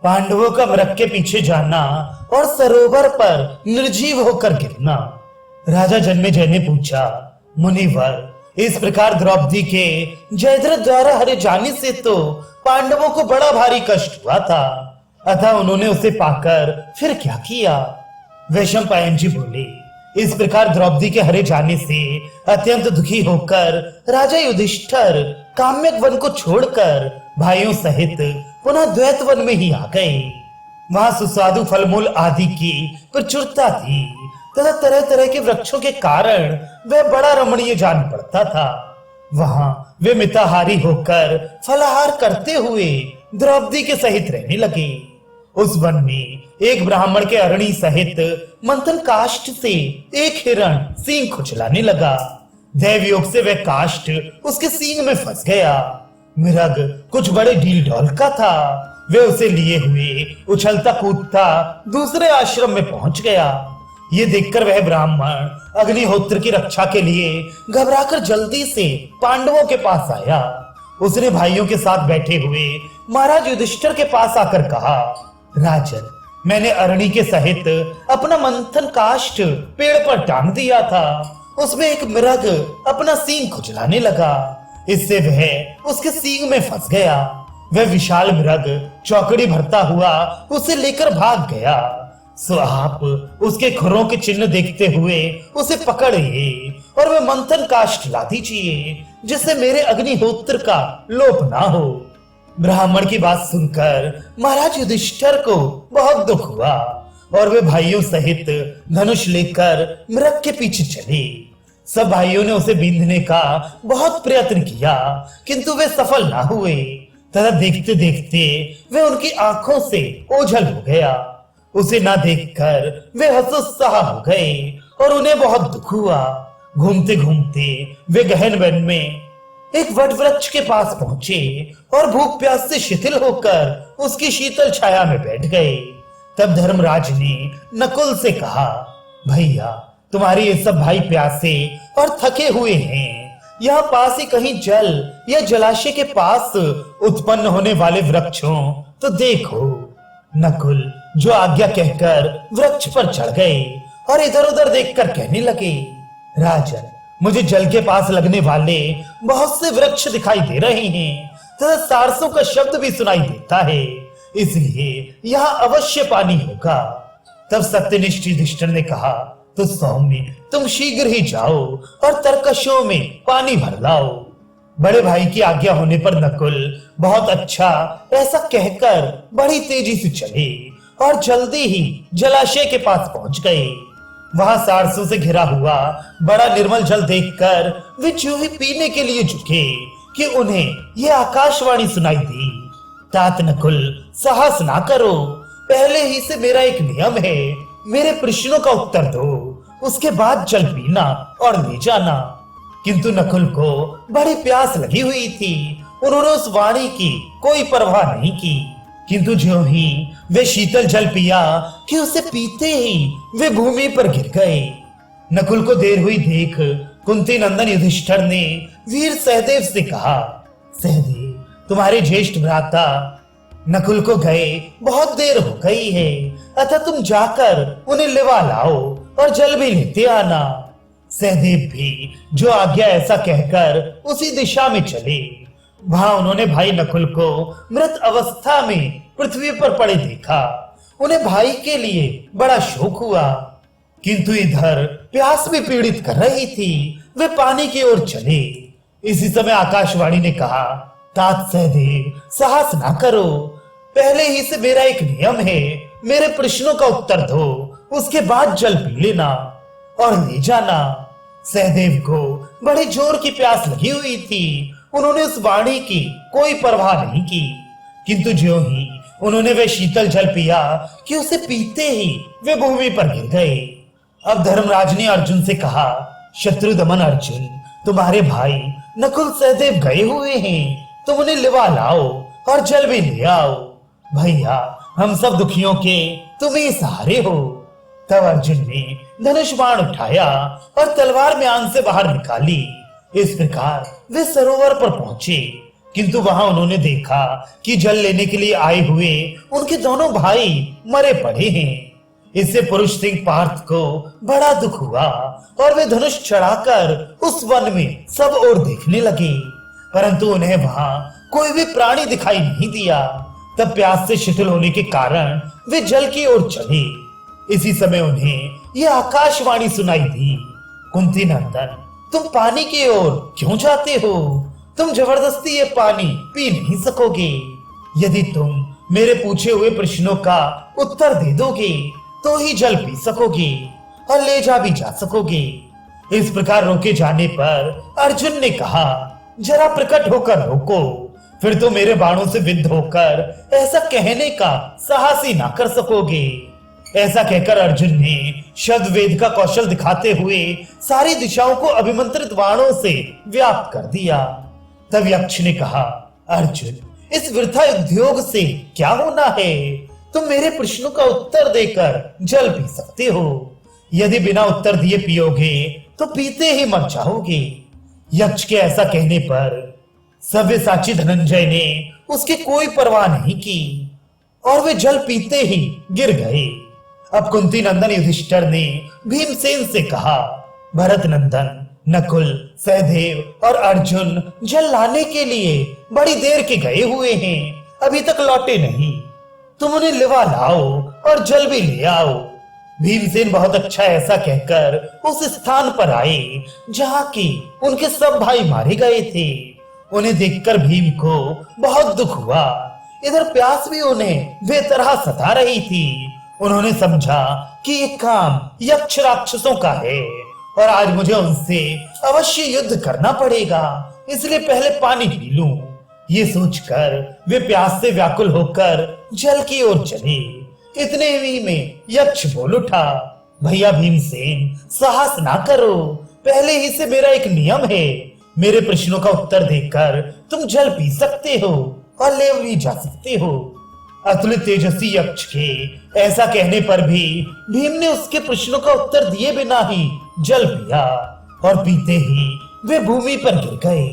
पांडवों का मृग के पीछे जाना और सरोवर पर निर्जीव होकर गिरना। राजा जन्मेजय ने पूछा, मुनिवर, इस प्रकार द्रौपदी के जयद्रथ द्वारा हरे जाने से तो पांडवों को बड़ा भारी कष्ट हुआ था, अतः उन्होंने उसे पाकर फिर क्या किया? वैशंपायन जी बोले, इस प्रकार द्रौपदी के हरे जाने से अत्यंत दुखी होकर राजा युधिष्ठिर काम्यक वन को छोड़कर भाइयों सहित पुनः द्वैत वन में ही आ गए। वहां सुस्वादु फलमूल आदि की प्रचुरता थी तथा तरह तरह के वृक्षों के कारण वह बड़ा रमणीय जान पड़ता था। वहां वे मिताहारी होकर फलाहार करते हुए द्रौपदी के सहित रहने लगे। उस वन में एक ब्राह्मण के अरणी सहित मंथन काष्ठ से एक हिरण सींग खुचलाने लगा। दैव योग से वह काष्ठ उसके सींग में फंस गया। मृग कुछ बड़े ढील ढोल का था। वे उसे लिए हुए उछलता कूदता दूसरे आश्रम में पहुंच गया। ये देखकर वह ब्राह्मण अग्निहोत्र की रक्षा के लिए घबराकर जल्दी से पांडवों के पास आया। उसने भाइयों के साथ बैठे हुए महाराज युधिष्ठिर के पास आकर कहा, राजन, मैंने अरणी के सहित अपना मंथन काष्ठ पेड़ पर टांग दिया था। उसमें एक मृग अपना सींग खुजलाने लगा। इससे वह उसके सींग में फंस गया। वह विशाल मृग चौकड़ी भरता हुआ उसे लेकर भाग गया। सो आप उसके खुरों के चिन्ह देखते हुए उसे पकड़िए और वह मंथन काष्ठ ला दीजिए, जिससे मेरे अग्निहोत्र का लोप ना हो। ब्राह्मण की बात सुनकर महाराज युधिष्ठिर को बहुत दुख हुआ और वे भाइयों सहित धनुष लेकर मृग के पीछे चले। सब भाइयों ने उसे बींधने का बहुत प्रयत्न किया, किंतु वे सफल ना हुए तथा देखते देखते वे उनकी आंखों से ओझल हो गया। उसे ना देखकर वे हतोत्साह हो गए और उन्हें बहुत दुख हुआ। घूमते घूमते वे गहन वन में एक वट वृक्ष के पास पहुंचे और भूख प्यास से शिथिल होकर उसकी शीतल छाया में बैठ गए। तब धर्मराज ने नकुल से कहा, भैया, तुम्हारे ये सब भाई प्यासे और थके हुए हैं। यहाँ पास ही कहीं जल या जलाशय के पास उत्पन्न होने वाले वृक्षों तो देखो। नकुल जो आज्ञा कहकर वृक्ष पर चढ़ गए और इधर उधर देखकर कहने लगे, राजन, मुझे जल के पास लगने वाले बहुत से वृक्ष दिखाई दे रहे हैं तथा सारसों का शब्द भी सुनाई देता है, इसलिए यहाँ अवश्य पानी होगा। तब सत्यनिष्ठ युधिष्ठिर ने कहा, तो सौम्य, तुम शीघ्र ही जाओ और तरकशों में पानी भर लाओ। बड़े भाई की आज्ञा होने पर नकुल बहुत अच्छा ऐसा कहकर बड़ी तेजी से चले और जल्दी ही जलाशय के पास पहुंच गए। वहां सारसों से घिरा हुआ बड़ा निर्मल जल देखकर वे जो ही पीने के लिए झुके कि उन्हें यह आकाशवाणी सुनाई दी, तात नकुल, साहस ना करो। पहले ही से मेरा एक नियम है, मेरे प्रश्नों का उत्तर दो, उसके बाद जल पीना और ले जाना। किंतु नकुल को बड़ी प्यास लगी हुई थी। उन्होंने उस वाणी की कोई परवाह नहीं की, किंतु जो ही वे शीतल जल पिया कि उसे पीते ही वे भूमि पर गिर गए। नकुल को देर हुई देख कुंती नंदन युधिष्ठिर ने वीर सहदेव से कहा, सहदेव, तुम्हारे ज्येष्ठ भ्राता नकुल को गए बहुत देर हो गई है, अतः तुम जाकर उन्हें लिवा लाओ और जल भी लेते आना। सहदेव भी जो आज्ञा ऐसा कहकर उसी दिशा में चले। वहां उन्होंने भाई नकुल को मृत अवस्था में पृथ्वी पर पड़े देखा। उन्हें भाई के लिए बड़ा शोक हुआ, किंतु इधर प्यास भी पीड़ित कर रही थी। वे पानी की ओर चले। इसी समय आकाशवाणी ने कहा, तात सहदेव, साहस ना करो। पहले ही से मेरा एक नियम है, मेरे प्रश्नों का उत्तर दो, उसके बाद जल पी लेना और ले जाना। सहदेव को बड़े जोर की प्यास लगी हुई थी। उन्होंने उस वाणी की कोई परवाह नहीं की, किंतु जो ही उन्होंने वह शीतल जल पिया कि उसे पीते ही वे भूमि पर गिर गए। अब धर्मराज ने अर्जुन से कहा, शत्रुदमन अर्जुन, तुम्हारे भाई नकुल सहदेव गए हुए हैं, तुम उन्हें लिवा लाओ और जल भी ले आओ। भैया, हम सब दुखियों के तुम ही सहारे हो। तब अर्जुन ने धनुष बाण उठाया और तलवार म्यान से बाहर निकाली। इस प्रकार वे सरोवर पर पहुंचे। किंतु वहां उन्होंने देखा कि जल लेने के लिए आए हुए उनके दोनों भाई मरे पड़े हैं। इससे पुरुष सिंह पार्थ को बड़ा दुख हुआ और वे धनुष चढ़ाकर उस वन में सब ओर देखने लगे, परंतु उन्हें वहां कोई भी प्राणी दिखाई नहीं दिया। तब प्यास से शिथिल होने के कारण वे जल की ओर चले। इसी समय उन्हें यह आकाशवाणी सुनाई दी, कुंती नंदन, तुम पानी की ओर क्यों जाते हो? तुम जबरदस्ती ये पानी पी नहीं सकोगे। यदि तुम मेरे पूछे हुए प्रश्नों का उत्तर दे दोगे तो ही जल पी सकोगे और ले जा भी जा सकोगे। इस प्रकार रोके जाने पर अर्जुन ने कहा, जरा प्रकट होकर रोको, फिर तो मेरे बाणों से विद्ध होकर ऐसा कहने का साहस ही ना कर सकोगे। ऐसा कहकर अर्जुन ने शब्द वेद का कौशल दिखाते हुए सारी दिशाओं को अभिमंत्रित बाणों से व्याप्त कर दिया। तब यक्ष ने कहा, अर्जुन, इस वृथा उद्योग से क्या होना है? तुम मेरे प्रश्नों का उत्तर देकर जल पी सकते हो। यदि बिना उत्तर दिए पियोगे तो पीते ही मर जाओगे। यक्ष के ऐसा कहने पर सव्यसाची धनंजय ने उसकी कोई परवाह नहीं की और वे जल पीते ही गिर गए। अब कुंती नंदन युधिष्ठिर ने भीमसेन से कहा, भरत नंदन, नकुल, सहदेव और अर्जुन जल लाने के लिए बड़ी देर के गए हुए हैं, अभी तक लौटे नहीं। तुम उन्हें लिवा लाओ और जल भी ले आओ। भीमसेन बहुत अच्छा ऐसा कहकर उस स्थान पर आए जहाँ की उनके सब भाई मारे गए थे। उन्हें देखकर भीम को बहुत दुख हुआ। इधर प्यास भी उन्हें बेतरह सता रही थी। उन्होंने समझा कि ये काम यक्ष राक्षसों का है और आज मुझे उनसे अवश्य युद्ध करना पड़ेगा, इसलिए पहले पानी पी लूं। ये सोचकर वे प्यास से व्याकुल होकर जल की ओर चले। इतने ही में यक्ष बोल उठा, भैया भीमसेन, साहस ना करो, पहले ही से मेरा एक नियम है, मेरे प्रश्नों का उत्तर देकर तुम जल पी सकते हो और ले भी जा सकते हो। अतुलित तेजस्वी यक्ष के ऐसा कहने पर भी भीम ने उसके प्रश्नों का उत्तर दिए बिना ही जल पिया और पीते ही वे भूमि पर गिर गए।